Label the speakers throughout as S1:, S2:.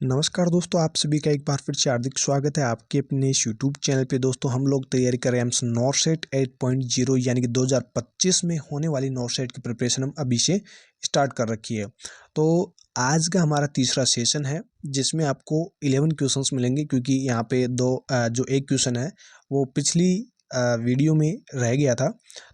S1: नमस्कार दोस्तों, आप सभी का एक बार फिर से हार्दिक स्वागत है आपके अपने इस यूट्यूब चैनल पे। दोस्तों हम लोग तैयारी कर रहे हैं एम्स नॉरसेट 8.0 यानी कि 2025 में होने वाली नॉरसेट की प्रिपरेशन हम अभी से स्टार्ट कर रखी है। तो आज का हमारा तीसरा सेशन है जिसमें आपको 11 क्वेश्चंस मिलेंगे, क्योंकि यहाँ पे जो एक क्वेश्चन है वो पिछली वीडियो में रह गया था,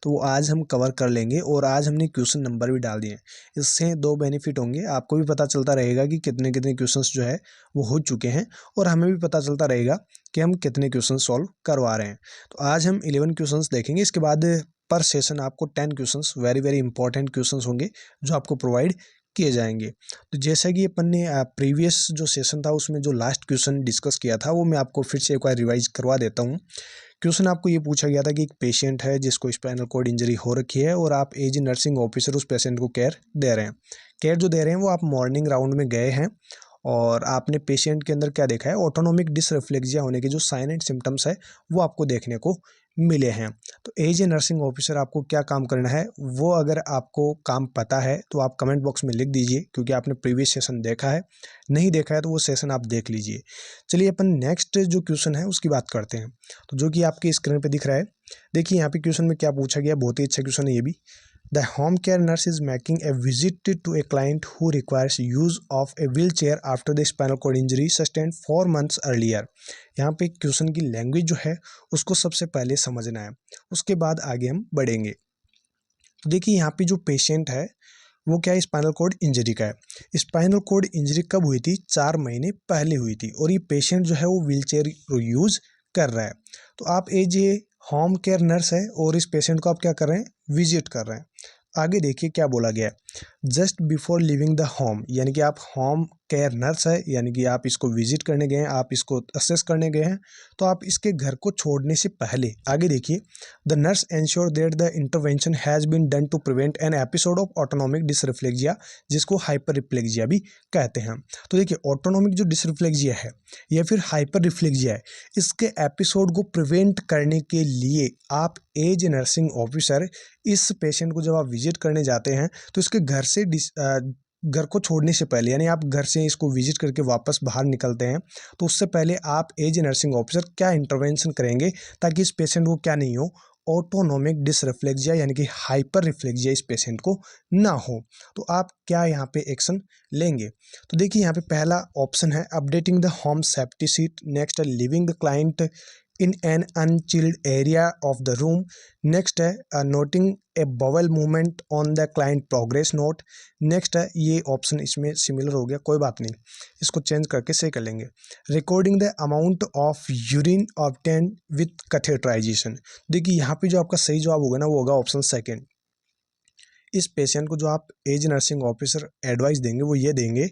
S1: तो वो आज हम कवर कर लेंगे। और आज हमने क्वेश्चन नंबर भी डाल दिए। इससे दो बेनिफिट होंगे, आपको भी पता चलता रहेगा कि कितने कितने क्वेश्चंस जो है वो हो चुके हैं, और हमें भी पता चलता रहेगा कि हम कितने क्वेश्चन सॉल्व करवा रहे हैं। तो आज हम 11 क्वेश्चंस देखेंगे। इसके बाद पर सेशन आपको 10 questions very very important questions होंगे जो आपको प्रोवाइड किए जाएंगे। तो जैसा कि अपन ने प्रीवियस जो सेशन था उसमें जो लास्ट क्वेश्चन डिस्कस किया था वो मैं आपको फिर से एक बार रिवाइज करवा देता हूँ। क्वेश्चन आपको ये पूछा गया था कि एक पेशेंट है जिसको स्पाइनल कॉर्ड इंजरी हो रखी है और आप एज नर्सिंग ऑफिसर उस पेशेंट को केयर दे रहे हैं। केयर जो दे रहे हैं वो आप मॉर्निंग राउंड में गए हैं और आपने पेशेंट के अंदर क्या देखा है, ऑटोनोमिक डिसरिफ्लेक्सिया होने के जो साइन एंड सिम्टम्स है वो आपको देखने को मिले हैं। तो एज ए नर्सिंग ऑफिसर आपको क्या काम करना है, वो अगर आपको काम पता है तो आप कमेंट बॉक्स में लिख दीजिए, क्योंकि आपने प्रीवियस सेशन देखा है। नहीं देखा है तो वो सेशन आप देख लीजिए। चलिए अपन नेक्स्ट जो क्वेश्चन है उसकी बात करते हैं, तो जो कि आपके स्क्रीन पे दिख रहा है। देखिए यहाँ पे क्वेश्चन में क्या पूछा गया, बहुत ही अच्छा क्वेश्चन है ये भी। The home care nurse is making a visit to a client who requires use of a wheelchair after the spinal cord injury sustained 4 months earlier। यहाँ पे क्वेश्चन की लैंग्वेज जो है उसको सबसे पहले समझना है, उसके बाद आगे हम बढ़ेंगे। तो देखिए यहाँ पे जो पेशेंट है वो क्या है, स्पाइनल कॉर्ड इंजरी का है। स्पाइनल कॉर्ड इंजरी कब हुई थी? 4 महीने पहले हुई थी, और ये पेशेंट जो है वो व्हीलचेयर यूज कर रहा है। तो आप as a home care nurse है और इस पेशेंट को आप क्या कर रहे हैं, विजिट कर रहे हैं। आगे देखिए क्या बोला गया है। Just before living the home, यानी कि आप होम केयर नर्स है, यानी कि आप इसको विजिट करने गए हैं, आप इसको असेस करने गए हैं। तो आप इसके घर को छोड़ने से पहले आगे देखिए, the nurse ensure that the intervention has been done to prevent an episode of autonomic dysreflexia, जिसको हाइपर रिफ्लेक्सिया भी कहते हैं। तो देखिए ऑटोनोमिक जो डिसरिफ्लेक्सिया है या फिर हाइपर रिफ्लेक्सिया है, इसके एपिसोड को प्रिवेंट करने के लिए आप एज नर्सिंग ऑफिसर इस पेशेंट को जब आप विजिट करने जाते हैं तो इसके घर को छोड़ने से पहले, यानी आप घर से इसको विजिट करके वापस बाहर निकलते हैं, तो उससे पहले आप एज नर्सिंग ऑफिसर क्या इंटरवेंशन करेंगे ताकि इस पेशेंट को क्या नहीं हो, ऑटोनोमिक डिसरिफ्लेक्सिया यानी कि हाइपर रिफ्लेक्सिया इस पेशेंट को ना हो। तो आप क्या यहाँ पे एक्शन लेंगे? तो देखिए यहाँ पे पहला ऑप्शन है updating the home safety seat, next है leaving the client in an unchilled area of the room, next है noting a bowel movement on the client progress note, next है, ये ऑप्शन इसमें सिमिलर हो गया, कोई बात नहीं, इसको चेंज करके सही कर लेंगे, recording the amount of urine obtained with catheterization. देखिए यहाँ पे जो आपका सही जवाब होगा ना वो होगा ऑप्शन सेकेंड। इस पेशेंट को जो आप एज नर्सिंग ऑफिसर एडवाइस देंगे वो ये देंगे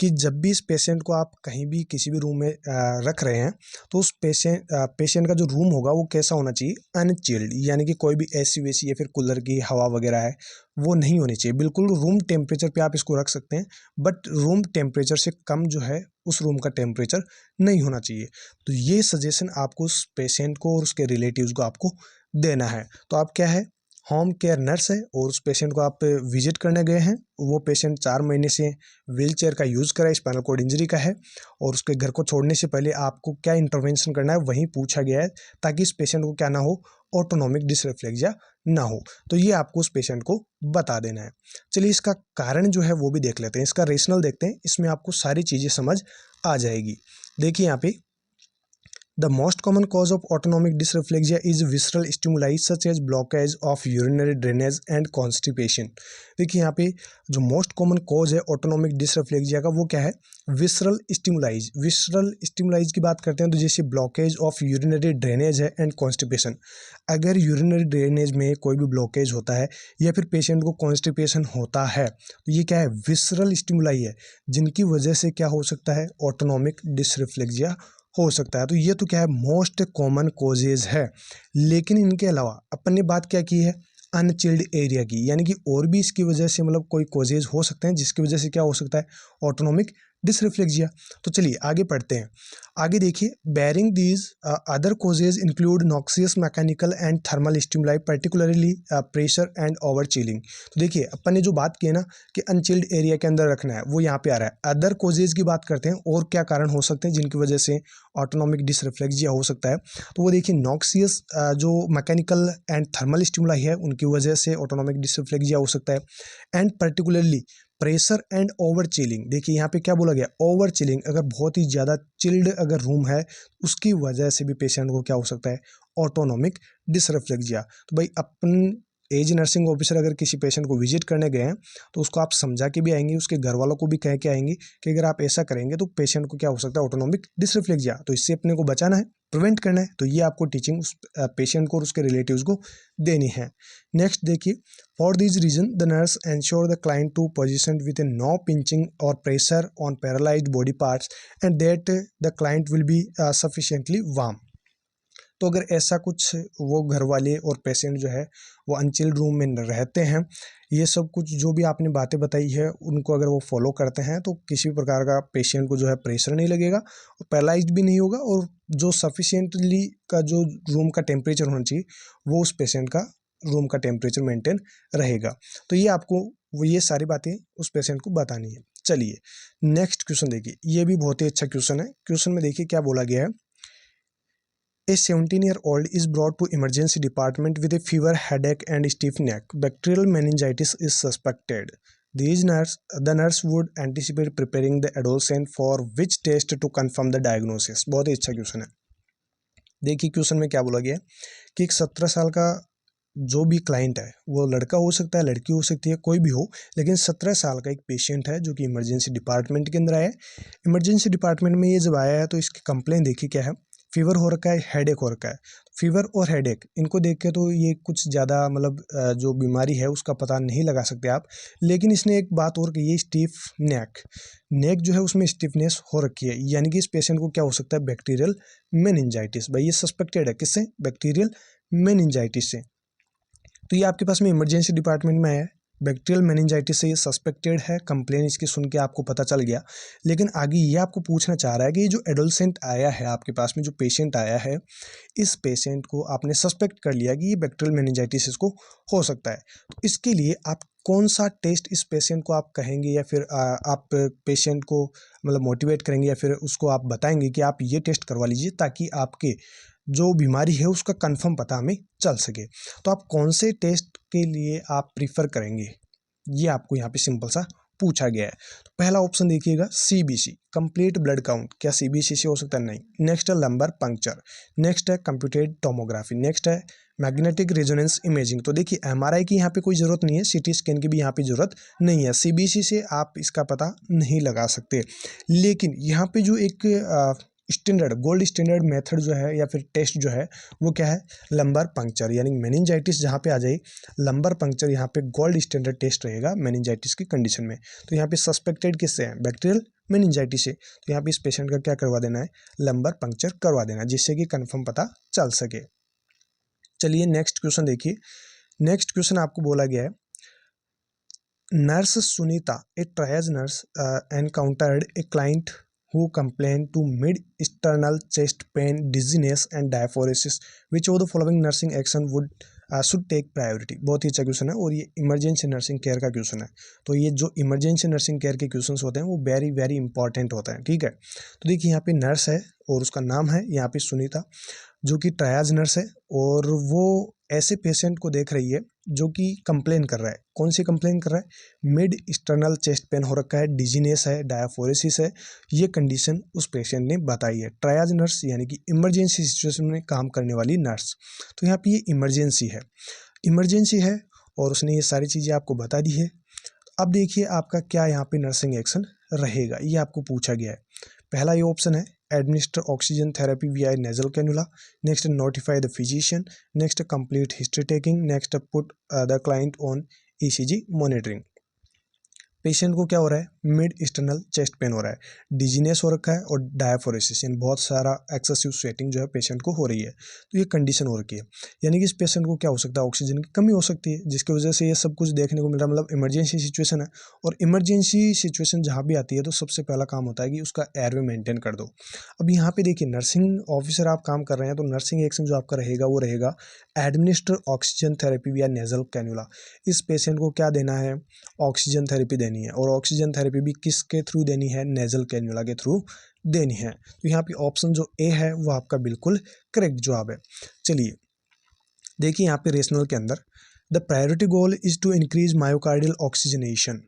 S1: कि जब भी इस पेशेंट को आप कहीं भी किसी भी रूम में रख रहे हैं तो उस पेशेंट का जो रूम होगा वो कैसा होना चाहिए, अनचिल्ड, यानी कि कोई भी एसी वेसी या फिर कूलर की हवा वगैरह है वो नहीं होनी चाहिए। बिल्कुल रूम टेम्परेचर पे आप इसको रख सकते हैं, बट रूम टेम्परेचर से कम जो है उस रूम का टेम्परेचर नहीं होना चाहिए। तो ये सजेशन आपको उस पेशेंट को और उसके रिलेटिव्स को आपको देना है। तो आप क्या है, होम केयर नर्स है और उस पेशेंट को आप विजिट करने गए हैं। वो पेशेंट 4 महीने से व्हीलचेयर का यूज़ कर रहा है, स्पाइनल कॉर्ड इंजरी का है, और उसके घर को छोड़ने से पहले आपको क्या इंटरवेंशन करना है वहीं पूछा गया है, ताकि इस पेशेंट को क्या ना हो, ऑटोनोमिक डिसरिफ्लेक्सिया ना हो। तो ये आपको उस पेशेंट को बता देना है। चलिए इसका कारण जो है वो भी देख लेते हैं, इसका रेशनल देखते हैं, इसमें आपको सारी चीज़ें समझ आ जाएगी। देखिए यहाँ पे The most common cause of autonomic dysreflexia is visceral stimuli such as blockage of urinary drainage and constipation। देखिए यहाँ पे जो मोस्ट कॉमन कॉज है ऑटोनोमिक डिसरिफ्लेक्सिया का वो क्या है, विसरल स्टिमुलाइज। विसरल स्टिमुलाइज की बात करते हैं तो जैसे ब्लॉकेज ऑफ यूरिनरी ड्रेनेज है एंड कॉन्स्टिपेशन। अगर यूरिनरी ड्रेनेज में कोई भी ब्लॉकेज होता है या फिर पेशेंट को कॉन्स्टिपेशन होता है तो ये क्या है, विसरल स्टिमुलाई है, जिनकी वजह से क्या हो सकता है, ऑटोनोमिक डिसरिफ्लेक्सिया हो सकता है। तो ये तो क्या है, मोस्ट कॉमन कॉजेज है। लेकिन इनके अलावा अपन ने बात क्या की है, अनचिल्ड एरिया की, यानी कि और भी इसकी वजह से मतलब कोई कॉजेज हो सकते हैं जिसकी वजह से क्या हो सकता है, ऑटोनोमिक डिसरिफ्लेक्सिया। तो चलिए आगे पढ़ते हैं। आगे देखिए, bearing these other causes include noxious mechanical and thermal stimuli particularly pressure and over chilling. तो देखिए अपन ने जो बात की है ना कि अनचिल्ड एरिया के अंदर रखना है, वो यहाँ पे आ रहा है। अदर कॉजेज की बात करते हैं और क्या कारण हो सकते हैं जिनकी वजह से ऑटोनॉमिक डिसरिफ्लेक्सिया हो सकता है। तो वो देखिए नॉक्सियस जो मैकेनिकल एंड थर्मल स्टिमुलाई है उनकी वजह से ऑटोनॉमिक डिसरिफ्लेक्सिया हो सकता है। And particularly pressure and over chilling. देखिए यहाँ पे क्या बोला गया, ओवर चिलिंग, अगर बहुत ही ज़्यादा चिल्ड अगर रूम है उसकी वजह से भी पेशेंट को क्या हो सकता है, ऑटोनॉमिक डिसरिफ्लेक्सिया। तो भाई अपन एज नर्सिंग ऑफिसर अगर किसी पेशेंट को विजिट करने गए हैं तो उसको आप समझा के भी आएंगे, उसके घर वालों को भी कह के आएंगे कि अगर आप ऐसा करेंगे तो पेशेंट को क्या हो सकता है, ऑटोनॉमिक डिसरिफ्लेक्सिया। तो इससे अपने को बचाना है, प्रिवेंट करना है। तो ये आपको टीचिंग उस पेशेंट को और उसके रिलेटिव्स को देनी है। नेक्स्ट देखिए, for this reason the nurse ensure the client to position with no pinching और pressure on paralysed body parts and that the client will be sufficiently warm. तो अगर ऐसा कुछ वो घर वाले और पेशेंट जो है वो अनचिल्ड रूम में रहते हैं, ये सब कुछ जो भी आपने बातें बताई है उनको अगर वो फॉलो करते हैं तो किसी भी प्रकार का पेशेंट को जो है प्रेशर नहीं लगेगा और पैरालाइज्ड भी नहीं होगा, और जो सफिशिएंटली का जो रूम का टेम्परेचर होना चाहिए वो उस पेशेंट का रूम का टेम्परेचर मेंटेन रहेगा। तो ये आपको वो ये सारी बातें उस पेशेंट को बतानी है। चलिए नेक्स्ट क्वेश्चन देखिए, ये भी बहुत ही अच्छा क्वेश्चन है। क्वेश्चन में देखिए क्या बोला गया है, A 17-year-old is brought to emergency department with a fever, headache, and stiff neck. Bacterial meningitis is suspected. The nurse would anticipate preparing the adolescent for which test to confirm the diagnosis. बहुत ही अच्छा question है। देखिए question में क्या बोला गया है कि एक 17 साल का जो भी क्लाइंट है, वो लड़का हो सकता है, लड़की हो सकती है, कोई भी हो, लेकिन 17 साल का एक पेशेंट है जो कि इमरजेंसी डिपार्टमेंट के अंदर आया है। इमरजेंसी डिपार्टमेंट में ये जब आया है तो इसकी कंप्लेन देखिए क्या है, फीवर हो रखा है, हेडेक हो रखा है। फीवर और हेडेक इनको देख के तो ये कुछ ज़्यादा मतलब जो बीमारी है उसका पता नहीं लगा सकते आप, लेकिन इसने एक बात और कही है, स्टिफ नेक जो है उसमें स्टिफनेस हो रखी है, यानी कि इस पेशेंट को क्या हो सकता है, बैक्टीरियल मेनिंजाइटिस। भाई ये सस्पेक्टेड है, किससे, बैक्टीरियल मेनिंजाइटिस से। तो ये आपके पास में इमरजेंसी डिपार्टमेंट में है, बैक्टीरियल मेनिंजाइटिस से ये सस्पेक्टेड है, कंप्लेन इसकी सुन के आपको पता चल गया। लेकिन आगे ये आपको पूछना चाह रहा है कि ये जो एडोलसेंट आया है आपके पास में, जो पेशेंट आया है, इस पेशेंट को आपने सस्पेक्ट कर लिया कि ये बैक्टीरियल मेनिंजाइटिस इसको हो सकता है। तो इसके लिए आप कौन सा टेस्ट इस पेशेंट को आप कहेंगे, या फिर आप पेशेंट को मतलब मोटिवेट करेंगे, या फिर उसको आप बताएंगे कि आप ये टेस्ट करवा लीजिए ताकि आपके जो बीमारी है उसका कंफर्म पता हमें चल सके। तो आप कौन से टेस्ट के लिए आप प्रीफर करेंगे, ये आपको यहाँ पे सिंपल सा पूछा गया है। तो पहला ऑप्शन देखिएगा, सीबीसी कंप्लीट ब्लड काउंट। क्या सीबीसी से हो सकता है, नहीं। नेक्स्ट है लंबर पंक्चर, नेक्स्ट है कंप्यूटेड टोमोग्राफी, नेक्स्ट है मैग्नेटिक रेजोनेंस इमेजिंग। तो देखिए एमआरआई की यहाँ पे कोई ज़रूरत नहीं है, सीटी स्कैन की भी यहाँ पे ज़रूरत नहीं है, सीबीसी से आप इसका पता नहीं लगा सकते। लेकिन यहाँ पे जो एक स्टैंडर्ड गोल्ड स्टैंडर्ड मेथड जो है या फिर टेस्ट जो है वो क्या है, लंबर पंक्चर, यानी मेनिंजाइटिस जहाँ पे आ जाए, लंबर पंक्चर यहाँ पे गोल्ड स्टैंडर्ड टेस्ट रहेगा मेनिंजाइटिस की कंडीशन में। तो यहाँ पे सस्पेक्टेड किससे है, बैक्टीरियल मेनिंजाइटिस से। तो यहाँ पे इस पेशेंट का क्या करवा देना है, लंबर पंक्चर करवा देना, जिससे कि कंफर्म पता चल सके। चलिए नेक्स्ट क्वेश्चन देखिए। नेक्स्ट क्वेश्चन आपको बोला गया है, nurse Sunita A triage nurse encountered a client who complained to mid-sternal chest pain, dizziness and diaphoresis. Which of the following nursing action should take priority? बहुत ही अच्छा क्वेश्चन है और ये इमरजेंसी नर्सिंग केयर का क्वेश्चन है। तो ये जो इमरजेंसी नर्सिंग केयर के क्वेश्चंस होते हैं वो वेरी वेरी इंपॉर्टेंट होते हैं, ठीक है। तो देखिए यहाँ पे नर्स है और उसका नाम है यहाँ पे सुनीता, जो कि ट्रायज नर्स है, और वो ऐसे पेशेंट को देख रही है जो कि कंप्लेन कर रहा है। कौन सी कंप्लेन कर रहा है, मिड एक्सटर्नल चेस्ट पेन हो रखा है, डिजीनेस है, डायफोरेसिस है, ये कंडीशन उस पेशेंट ने बताई है। ट्रायज नर्स यानी कि इमरजेंसी सिचुएशन में काम करने वाली नर्स। तो यहाँ पे ये इमरजेंसी है और उसने ये सारी चीज़ें आपको बता दी है। अब देखिए आपका क्या यहाँ पे नर्सिंग एक्शन रहेगा, ये आपको पूछा गया है। पहला ये ऑप्शन है, एडमिनिस्टर ऑक्सीजन थेरेपी विया nasal cannula, next notify the physician, next complete history taking, next put the client on ECG monitoring. Patient को क्या हो रहा है, मिड एक्सटर्नल चेस्ट पेन हो रहा है, डिजीनेस हो रखा है और डायफोरेसिस यानी बहुत सारा एक्सेसिव स्वेटिंग जो है पेशेंट को हो रही है, तो ये कंडीशन हो रखी है। यानी कि इस पेशेंट को क्या हो सकता है, ऑक्सीजन की कमी हो सकती है, जिसकी वजह से ये सब कुछ देखने को मिल रहा है। मतलब इमरजेंसी सिचुएशन है, और इमरजेंसी सिचुएशन जहाँ भी आती है तो सबसे पहला काम होता है कि उसका एयरवे मेंटेन कर दो। अब यहाँ पे देखिए, नर्सिंग ऑफिसर आप काम कर रहे हैं, तो नर्सिंग एक्शन जो आपका रहेगा वो रहेगा एडमिनिस्टर ऑक्सीजन थेरेपी या नेजल कैन्युला। इस पेशेंट को क्या देना है, ऑक्सीजन थेरेपी देनी है, और ऑक्सीजन थेरेपी भी किसके थ्रू देनी है, नेजल कैन्युला के थ्रू देनी है। तो यहाँ पे ऑप्शन जो ए है वो आपका बिल्कुल करेक्ट जवाब है। चलिए देखिए यहाँ पे रेशनल के अंदर, the priority goal is to increase myocardial oxygenation,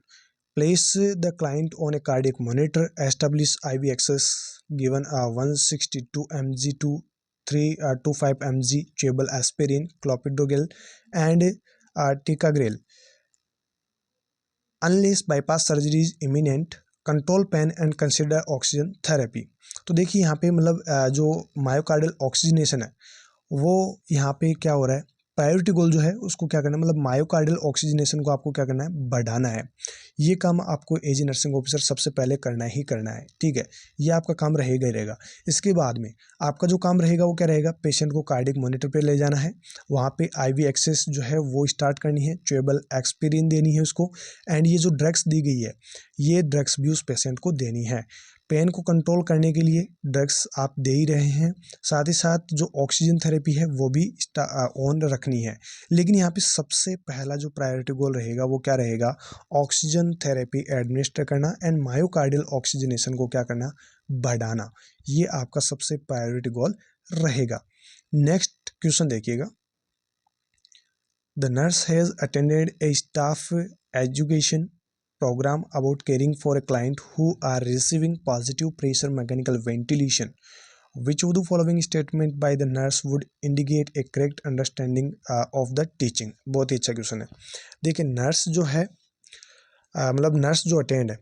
S1: place the client on a cardiac monitor, establish IV access, given 162 mg to 5 mg chewable aspirin, clopidogrel and ticagrel, unless bypass surgery is imminent, control pain and consider oxygen therapy. तो देखिए यहाँ पे मतलब जो myocardial oxygenation है वो यहाँ पे क्या हो रहा है, प्रायोरिटी गोल जो है उसको क्या करना है, मतलब मायोकार्डियल ऑक्सीजनेशन को आपको क्या करना है, बढ़ाना है। ये काम आपको एज ए नर्सिंग ऑफिसर सबसे पहले करना ही करना है, ठीक है, ये आपका काम रहेगा ही रहेगा। इसके बाद में आपका जो काम रहेगा वो क्या रहेगा, पेशेंट को कार्डियक मॉनिटर पे ले जाना है, वहाँ पे IV एक्सेस जो है वो स्टार्ट करनी है, च्यूएबल एस्पिरिन देनी है उसको, एंड ये जो ड्रग्स दी गई है ये ड्रग्स भी उस पेशेंट को देनी है। पेन को कंट्रोल करने के लिए ड्रग्स आप दे ही रहे हैं, साथ ही साथ जो ऑक्सीजन थेरेपी है वो भी ऑन रखनी है। लेकिन यहाँ पे सबसे पहला जो प्रायोरिटी गोल रहेगा वो क्या रहेगा, ऑक्सीजन थेरेपी एडमिनिस्टर करना एंड मायोकार्डियल ऑक्सीजनेशन को क्या करना, बढ़ाना। ये आपका सबसे प्रायोरिटी गोल रहेगा। नेक्स्ट क्वेश्चन देखिएगा, the nurse has attended A staff education program about caring for a client who are receiving positive pressure mechanical ventilation. Which of the following statement by the nurse would indicate a correct understanding of the teaching? बहुत ही अच्छा question है। देखिए nurse जो है मतलब nurse जो attend है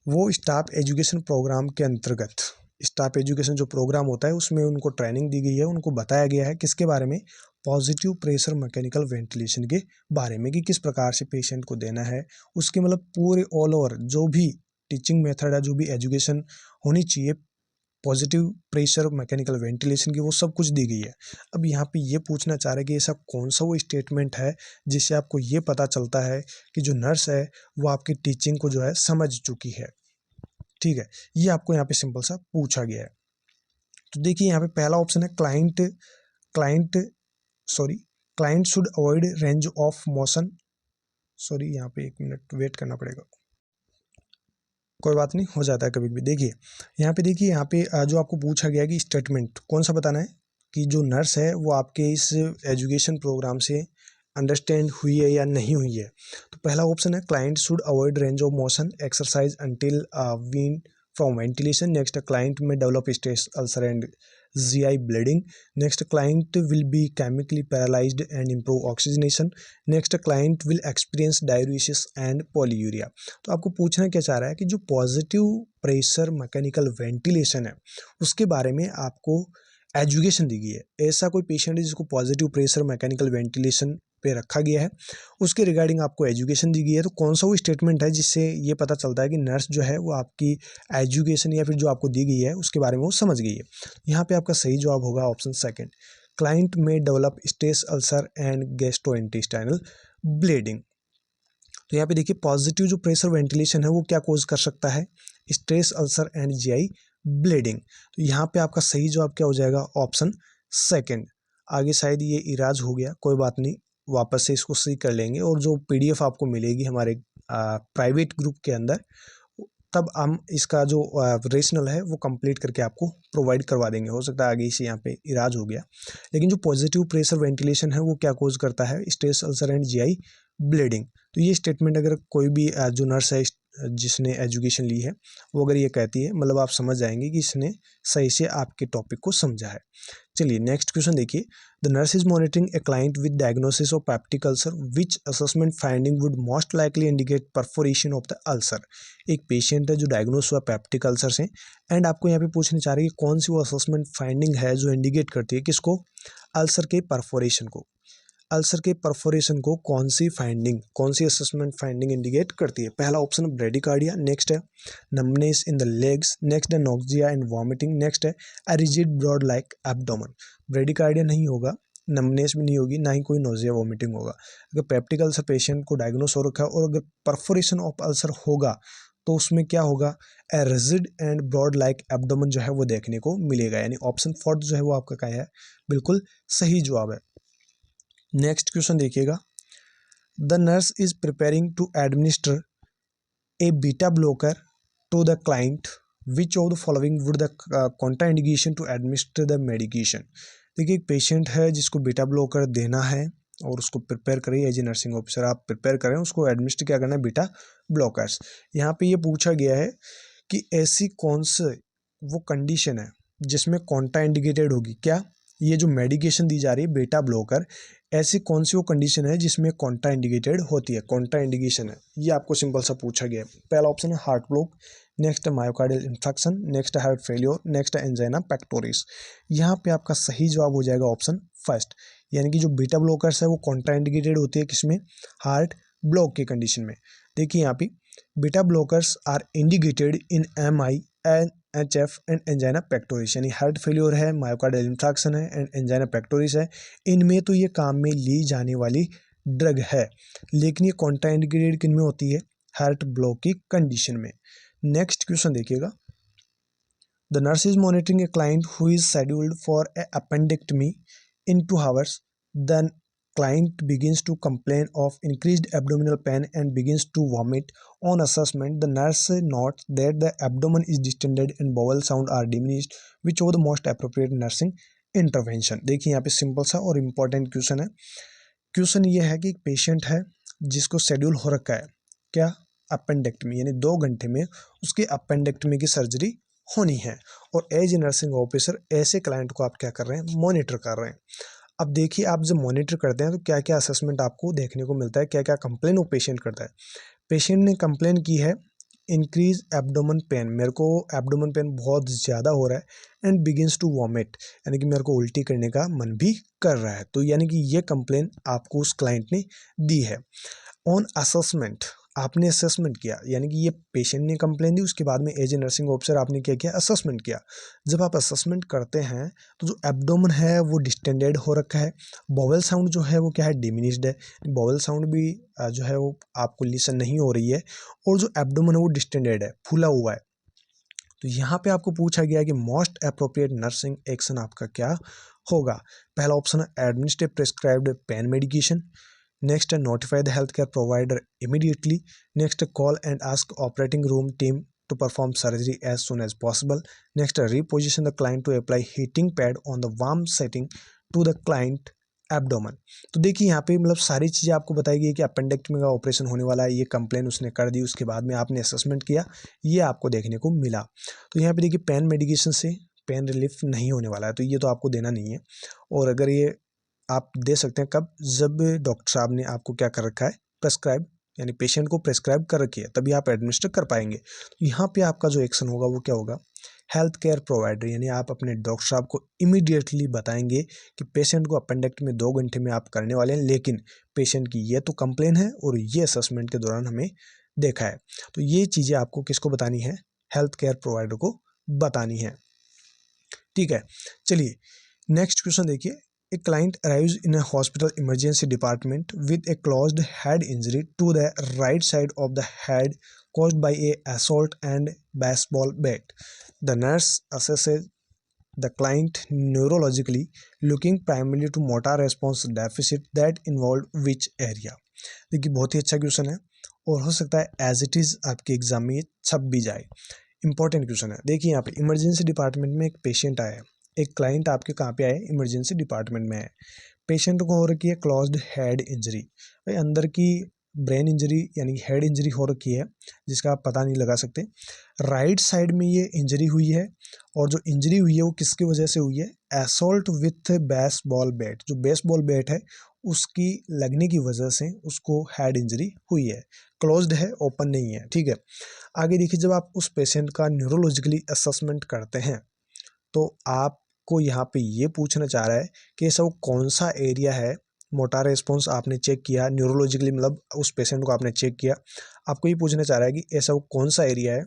S1: वो स्टाफ एजुकेशन प्रोग्राम के अंतर्गत, स्टाफ एजुकेशन जो प्रोग्राम होता है उसमें उनको ट्रेनिंग दी गई है, उनको बताया गया है किसके बारे में, पॉजिटिव प्रेशर मैकेनिकल वेंटिलेशन के बारे में, कि किस प्रकार से पेशेंट को देना है, उसके मतलब पूरे ऑल ओवर जो भी टीचिंग मेथड है, जो भी एजुकेशन होनी चाहिए पॉजिटिव प्रेशर मैकेनिकल वेंटिलेशन की, वो सब कुछ दी गई है। अब यहाँ पे ये पूछना चाह रहे हैं कि ऐसा कौन सा वो स्टेटमेंट है जिससे आपको ये पता चलता है कि जो नर्स है वो आपकी टीचिंग को जो है समझ चुकी है, ठीक है, ये आपको यहाँ पे सिंपल सा पूछा गया है। तो देखिए यहाँ पे पहला ऑप्शन है client should avoid range of motion, sorry यहाँ पे 1 मिनट वेट करना पड़ेगा, कोई बात नहीं, हो जाता है कभी भी। देखिए यहाँ पे जो आपको पूछा गया है कि स्टेटमेंट कौन सा बताना है कि जो नर्स है वो आपके इस एजुकेशन प्रोग्राम से अंडरस्टैंड हुई है या नहीं हुई है। तो पहला ऑप्शन है client should avoid range of motion exercise until wean from ventilation. Next client may develop stress ulcer and GI bleeding. Next client will be chemically paralyzed and improve oxygenation. Next client will experience diuresis and polyuria. तो आपको पूछना क्या चाह रहा है कि जो positive pressure mechanical ventilation है उसके बारे में आपको एजुकेशन दी गई है। ऐसा कोई पेशेंट है जिसको पॉजिटिव प्रेशर मैकेनिकल वेंटिलेशन पे रखा गया है, उसके रिगार्डिंग आपको एजुकेशन दी गई है। तो कौन सा वो स्टेटमेंट है जिससे ये पता चलता है कि नर्स जो है वो आपकी एजुकेशन या फिर जो आपको दी गई है उसके बारे में वो समझ गई है। यहाँ पे आपका सही जवाब होगा option second, client may develop stress ulcer and gastrointestinal bleeding. तो यहाँ पे देखिए पॉजिटिव जो प्रेशर वेंटिलेशन है वो क्या कोज कर सकता है, stress ulcer and GI bleeding. तो यहाँ पे आपका सही जवाब क्या हो जाएगा, ऑप्शन सेकंड। आगे शायद ये इराज हो गया, कोई बात नहीं, वापस से इसको सही कर लेंगे और जो PDF आपको मिलेगी हमारे प्राइवेट ग्रुप के अंदर, तब हम इसका जो रेशनल है वो कंप्लीट करके आपको प्रोवाइड करवा देंगे। हो सकता है आगे इसे यहाँ पे इराज हो गया, लेकिन जो पॉजिटिव प्रेशर वेंटिलेशन है वो क्या कोज करता है, stress ulcer and GI bleeding. तो ये स्टेटमेंट अगर कोई भी जो नर्स है जिसने एजुकेशन ली है वो अगर ये कहती है, मतलब आप समझ जाएंगे कि इसने सही से आपके टॉपिक को समझा है। चलिए नेक्स्ट क्वेश्चन देखिए, the nurse is monitoring a client with diagnosis of peptic ulcer, which assessment finding would most likely indicate perforation of the ulcer. एक पेशेंट है जो डायग्नोस हुआ पेप्टिक अल्सर से, एंड आपको यहाँ पे पूछने चाह रही है कौन सी वो असेसमेंट फाइंडिंग है जो इंडिकेट करती है किसको, अल्सर के परफोरेशन को। अल्सर के परफोरेशन को कौन सी असेसमेंट फाइंडिंग इंडिकेट करती है? पहला ऑप्शन ब्रेडिकार्डिया, नेक्स्ट है numbness in the legs, next है नोक्सिया एंड वॉमिटिंग, नेक्स्ट है a rigid broad like abdomen. Bradycardia नहीं होगा, नमनेस भी नहीं होगी, ना ही कोई नोजिया वॉमिटिंग होगा। अगर पेप्टिक अल्सर पेशेंट को डायग्नोस हो रखा है और अगर परफोरेशन ऑफ अल्सर होगा तो उसमें क्या होगा, a rigid and broad like abdomen जो है वो देखने को मिलेगा, यानी ऑप्शन 4 जो है वो आपका क्या है, बिल्कुल सही जवाब है। नेक्स्ट क्वेश्चन देखिएगा, the nurse is preparing to administer a beta blocker to the client, which of the following would the contraindication to administer the medication. देखिए एक पेशेंट है जिसको बीटा ब्लॉकर देना है और उसको प्रिपेयर करिए, एज ए नर्सिंग ऑफिसर आप प्रिपेयर करें, उसको एडमिनिस्टर क्या करना है, बीटा ब्लॉकर्स। यहाँ पे ये पूछा गया है कि ऐसी कौन से वो कंडीशन है जिसमें कॉन्ट्रा इंडिकेटेड होगी, क्या ये जो मेडिकेशन दी जा रही है बीटा ब्लॉकर, ऐसी कौन सी वो कंडीशन है जिसमें कॉन्ट्रा इंडिकेटेड होती है, कॉन्ट्रा इंडिकेशन है, ये आपको सिंपल सा पूछा गया है। पहला ऑप्शन है हार्ट ब्लॉक, नेक्स्ट है मायोकार्डियल इन्फेक्शन, नेक्स्ट है हार्ट फेलियर, नेक्स्ट है एंजाइना पेक्टोरिस। यहाँ पे आपका सही जवाब हो जाएगा ऑप्शन फर्स्ट, यानी कि जो बीटा ब्लॉकर्स है वो कॉन्ट्रा इंडिकेटेड होती है किसमें, हार्ट ब्लॉक की कंडीशन में। देखिए यहाँ पे beta blockers are indicated in MI and HF and angina pectoris, यानी हार्ट फेलियर है, मायोकार्डियल इन्फेक्शन है एंड एंजाइना पेक्टोरिस है, इनमें तो ये काम में ली जाने वाली ड्रग है, लेकिन ये कॉन्ट्रा इंडिकेटेड किन में होती है, हार्ट ब्लॉक की कंडीशन में। नेक्स्ट क्वेश्चन देखिएगा, the nurse is monitoring A client who is scheduled for a appendectomy in 2 hours, then client begins to complain of increased abdominal pain and begins to vomit. On assessment, the nurse notes that the abdomen is distended and bowel sound are diminished. Which of the most appropriate nursing intervention? देखिए यहाँ पे simple सा और important question है। Question ये है कि एक पेशेंट है जिसको शेड्यूल हो रखा है क्या, अपेंडेक्टमी, यानी 2 घंटे में उसकी अपेंडेक्टमी की सर्जरी होनी है, और एज ए नर्सिंग ऑफिसर ऐसे क्लाइंट को आप क्या कर रहे हैं, मॉनिटर कर रहे हैं। अब देखिए आप जब मॉनिटर करते हैं तो क्या क्या असेसमेंट आपको देखने को मिलता है, क्या क्या कंप्लेन वो पेशेंट करता है। पेशेंट ने कंप्लेन की है इंक्रीज एब्डोमेन पेन, मेरे को एब्डोमेन पेन बहुत ज़्यादा हो रहा है, एंड बिगिंस टू वॉमिट, यानी कि मेरे को उल्टी करने का मन भी कर रहा है, तो यानी कि ये कंप्लेन आपको उस क्लाइंट ने दी है। ऑन असेसमेंट, आपने असेसमेंट किया, यानी कि ये पेशेंट ने कंप्लेन दी, उसके बाद में एज ए नर्सिंग ऑफिसर आपने क्या किया, असेसमेंट किया। जब आप असेसमेंट करते हैं तो जो एब्डोमेन है वो डिस्टेंडेड हो रखा है, बॉवेल साउंड जो है वो क्या है, डिमिनिश्ड है, बॉवेल साउंड भी जो है वो आपको लिसन नहीं हो रही है, और जो एब्डोमेन है वो डिस्टेंडेड है, फूला हुआ है। तो यहाँ पे आपको पूछा गया कि मोस्ट अप्रोप्रिएट नर्सिंग एक्शन आपका क्या होगा। पहला ऑप्शन है administer prescribed pain medication, next notify the healthcare provider immediately, next call and ask operating room team to perform surgery as soon as possible, next reposition the client to apply heating pad on the warm setting to the client abdomen. तो देखिए यहाँ पे मतलब सारी चीज़ें आपको बताई गई कि अपेंडेक्टमी का ऑपरेशन होने वाला है, ये कंप्लेन उसने कर दी, उसके बाद में आपने असेसमेंट किया, ये आपको देखने को मिला। तो यहाँ पे देखिए पेन मेडिकेशन से पेन रिलीफ नहीं होने वाला है, तो ये तो आपको देना नहीं है, और अगर ये आप दे सकते हैं कब, जब डॉक्टर साहब ने आपको क्या कर रखा है, प्रेस्क्राइब, यानी पेशेंट को प्रेस्क्राइब कर रखी है, तभी आप एडमिनिस्टर कर पाएंगे। तो यहाँ पे आपका जो एक्शन होगा वो क्या होगा, हेल्थ केयर प्रोवाइडर, यानी आप अपने डॉक्टर साहब को इमीडिएटली बताएंगे कि पेशेंट को अपेंडेक्टमी 2 घंटे में आप करने वाले हैं, लेकिन पेशेंट की ये तो कंप्लेन है और ये असेसमेंट के दौरान हमें देखा है। तो ये चीज़ें आपको किसको बतानी है, हेल्थ केयर प्रोवाइडर को बतानी है। ठीक है, चलिए नेक्स्ट क्वेश्चन देखिए, a client arrives in a hospital emergency department with a closed head injury to the right side of the head caused by a assault and baseball bat. The nurse assesses the client neurologically, looking primarily to motor response deficit that involved which area. देखिए बहुत ही अच्छा question है और हो सकता है as it is आपके एग्जाम में छप भी जाए। इंपॉर्टेंट क्वेश्चन है। देखिए यहाँ पे इमरजेंसी डिपार्टमेंट में एक पेशेंट आया है, एक क्लाइंट आपके कहाँ पे आए, इमरजेंसी डिपार्टमेंट में है। पेशेंट को हो रखी है क्लोज्ड हेड इंजरी, भाई अंदर की ब्रेन इंजरी यानी हेड इंजरी हो रखी है, जिसका आप पता नहीं लगा सकते। राइट साइड में ये इंजरी हुई है, और जो इंजरी हुई है वो किसकी वजह से हुई है, असॉल्ट विथ बेसबॉल बैट, जो बेसबॉल बैट है उसकी लगने की वजह से उसको हेड इंजरी हुई है। क्लोज्ड है, ओपन नहीं है। ठीक है, आगे देखिए, जब आप उस पेशेंट का न्यूरोलॉजिकली असेसमेंट करते हैं तो आपको यहाँ पे ये पूछना चाह रहा है कि ऐसा वो कौन सा एरिया है मोटार रेस्पॉन्स आपने चेक किया न्यूरोलॉजिकली, मतलब उस पेशेंट को आपने चेक किया, आपको ये पूछना चाह रहा है कि ऐसा कौन सा एरिया है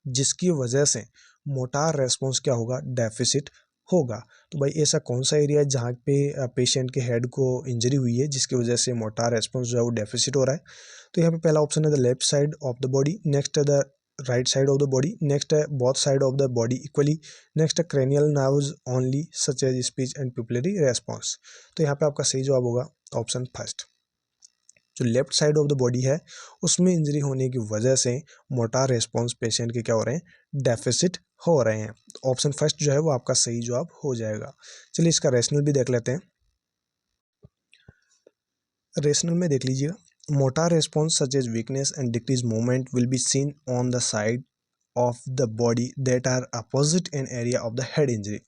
S1: जिसकी वजह से मोटार रेस्पॉन्स क्या होगा, डेफिसिट होगा। तो भाई ऐसा कौन सा एरिया है जहाँ पे पेशेंट के हेड को इंजरी हुई है जिसकी वजह से मोटार रेस्पॉन्स जो है वो डेफिसिट हो रहा है। तो यहाँ पे पहला ऑप्शन है the left side of the body, next है the right side of the body, next है both side of the body equally, next है cranial nerves only such as speech and pupillary response. तो यहाँ पे आपका सही जवाब होगा ऑप्शन फर्स्ट। जो left side of the body है उसमें इंजरी होने की वजह से मोटार रेस्पॉन्स पेशेंट के क्या हो रहे हैं, डेफिसिट हो रहे हैं। ऑप्शन फर्स्ट जो है वो आपका सही जवाब हो जाएगा। चलिए इसका रेशनल भी देख लेते हैं। रेशनल में देख लीजिएगा, motor response such as weakness and decrease movement will be seen on the side of the body that are opposite an area of the head injury.